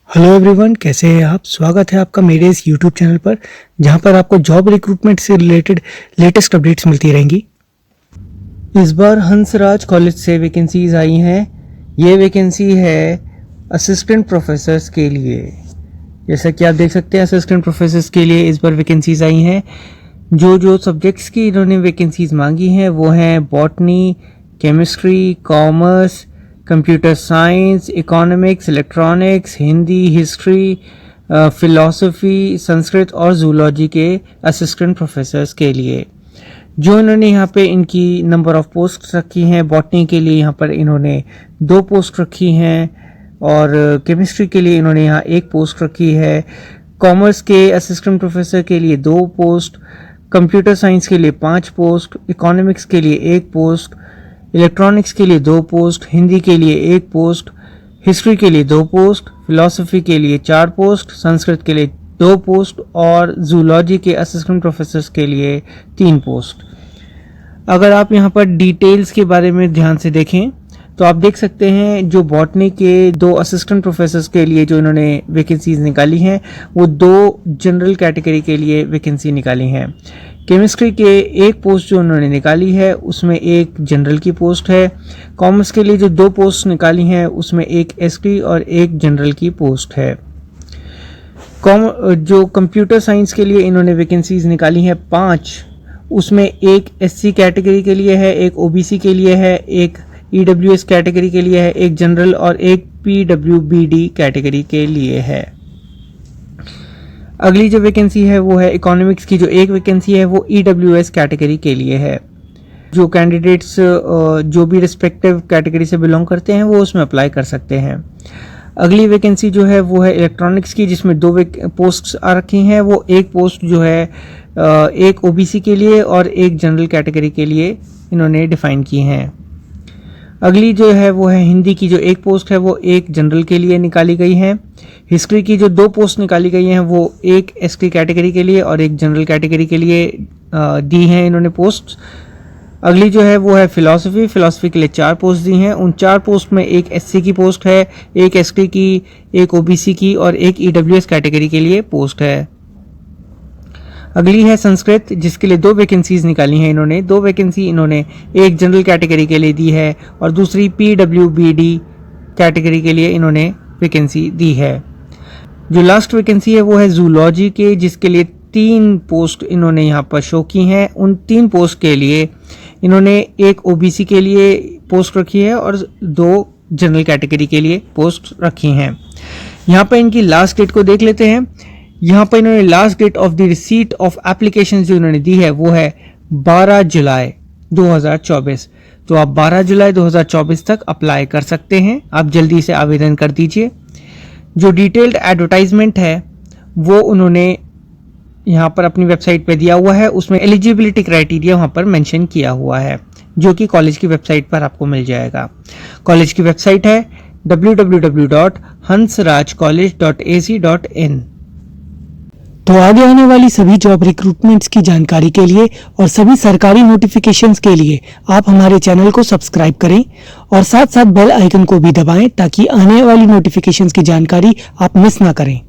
Hello everyone, कैसे हैं आप। स्वागत है आपका मेरे इस यूट्यूब चैनल पर, जहां पर आपको जॉब रिक्रूटमेंट से रिलेटेड लेटेस्ट अपडेट्स मिलती रहेंगी। इस बार हंसराज कॉलेज से वैकेंसीज आई हैं। ये वैकेंसी है असिस्टेंट प्रोफेसर्स के लिए। जैसा कि आप देख सकते हैं, असिस्टेंट प्रोफेसर्स के लिए इस बार वैकेंसीज आई हैं। जो सब्जेक्ट्स की इन्होंने वैकेंसीज मांगी हैं वो हैं botany, chemistry, commerce, computer science, economics, electronics, Hindi, history, philosophy, Sanskrit और जूलॉजी के असिस्टेंट प्रोफेसर्स के लिए। जो इन्होंने यहाँ पे इनकी नंबर ऑफ पोस्ट रखी हैं, बॉटनी के लिए यहाँ पर इन्होंने 2 पोस्ट रखी हैं और केमिस्ट्री के लिए इन्होंने यहाँ 1 पोस्ट रखी है। कॉमर्स के असिस्टेंट प्रोफेसर के लिए 2 पोस्ट, कंप्यूटर साइंस के लिए 5 पोस्ट, इकोनॉमिक्स के लिए 1 पोस्ट, इलेक्ट्रॉनिक्स के लिए 2 पोस्ट, हिंदी के लिए 1 पोस्ट, हिस्ट्री के लिए 2 पोस्ट, फिलॉसफी के लिए 4 पोस्ट, संस्कृत के लिए 2 पोस्ट और जूलॉजी के असिस्टेंट प्रोफेसर्स के लिए 3 पोस्ट। अगर आप यहाँ पर डिटेल्स के बारे में ध्यान से देखें तो आप देख सकते हैं जो बॉटनी के 2 असिस्टेंट प्रोफेसर्स के लिए जो इन्होंने वैकेंसीज निकाली हैं वो 2 जनरल कैटेगरी के लिए वैकेंसी निकाली हैं। केमिस्ट्री के 1 पोस्ट जो उन्होंने निकाली है उसमें 1 जनरल की पोस्ट है। कॉमर्स के लिए जो 2 पोस्ट निकाली हैं उसमें 1 एसटी और 1 जनरल की पोस्ट है। जो कंप्यूटर साइंस के लिए इन्होंने वैकेंसीज निकाली हैं 5, उसमें 1 एससी कैटेगरी के लिए है, 1 ओबीसी के लिए है, 1 ईडब्ल्यूएस कैटेगरी के लिए है, 1 जनरल और 1 पीडब्ल्यूबीडी कैटेगरी के लिए है। अगली जो वैकेंसी है वो है इकोनॉमिक्स की। जो 1 वैकेंसी है वो ईडब्ल्यूएस कैटेगरी के लिए है। जो कैंडिडेट्स जो भी रिस्पेक्टिव कैटेगरी से बिलोंग करते हैं वो उसमें अप्लाई कर सकते हैं। अगली वैकेंसी जो है वो है इलेक्ट्रॉनिक्स की, जिसमें 2 पोस्ट्स आ रखी हैं। वो 1 पोस्ट जो है 1 ओबीसी के लिए और 1 जनरल कैटेगरी के लिए इन्होंने डिफाइन की हैं। अगली जो है वो है हिंदी की। जो 1 पोस्ट है वो 1 जनरल के लिए निकाली गई है। हिस्ट्री की जो 2 पोस्ट निकाली गई हैं वो 1 एसटी कैटेगरी के लिए और 1 जनरल कैटेगरी के लिए दी हैं इन्होंने पोस्ट। अगली जो है वो है फिलॉसफी के लिए 4 पोस्ट दी हैं। उन 4 पोस्ट में 1 एससी की पोस्ट है, 1 एसटी की, 1 ओबीसी की और 1 ईडब्ल्यूएस कैटेगरी के लिए पोस्ट है। अगली है संस्कृत, जिसके लिए 2 वैकेंसीज निकाली हैं इन्होंने। 2 वैकेंसी इन्होंने 1 जनरल कैटेगरी के लिए दी है और दूसरी पीडब्ल्यूबीडी कैटेगरी के लिए इन्होंने वैकेंसी दी है। जो लास्ट वैकेंसी है वो है जूलॉजी के, जिसके लिए 3 पोस्ट इन्होंने यहाँ पर शो की हैं। उन 3 पोस्ट के लिए इन्होंने 1 ओबीसी के लिए पोस्ट रखी है और 2 जनरल कैटेगरी के लिए पोस्ट रखी हैं। यहाँ पर इनकी लास्ट डेट को देख लेते हैं। यहाँ पर इन्होंने last date of the receipt of application जो इन्होंने दी है वो है 12 जुलाई 2024। तो आप 12 जुलाई 2024 तक अप्लाई कर सकते हैं। आप जल्दी से आवेदन कर दीजिए। जो डिटेल्ड एडवर्टाइजमेंट है वो उन्होंने यहाँ पर अपनी वेबसाइट पे दिया हुआ है। उसमें एलिजिबिलिटी क्राइटेरिया वहाँ पर मेंशन किया हुआ है, जो कि कॉलेज की वेबसाइट पर आपको मिल जाएगा। कॉलेज की वेबसाइट है www.hansrajcollege.ac.in। तो आगे आने वाली सभी जॉब रिक्रूटमेंट्स की जानकारी के लिए और सभी सरकारी नोटिफिकेशंस के लिए आप हमारे चैनल को सब्सक्राइब करें और साथ साथ बेल आइकन को भी दबाएं ताकि आने वाली नोटिफिकेशंस की जानकारी आप मिस ना करें।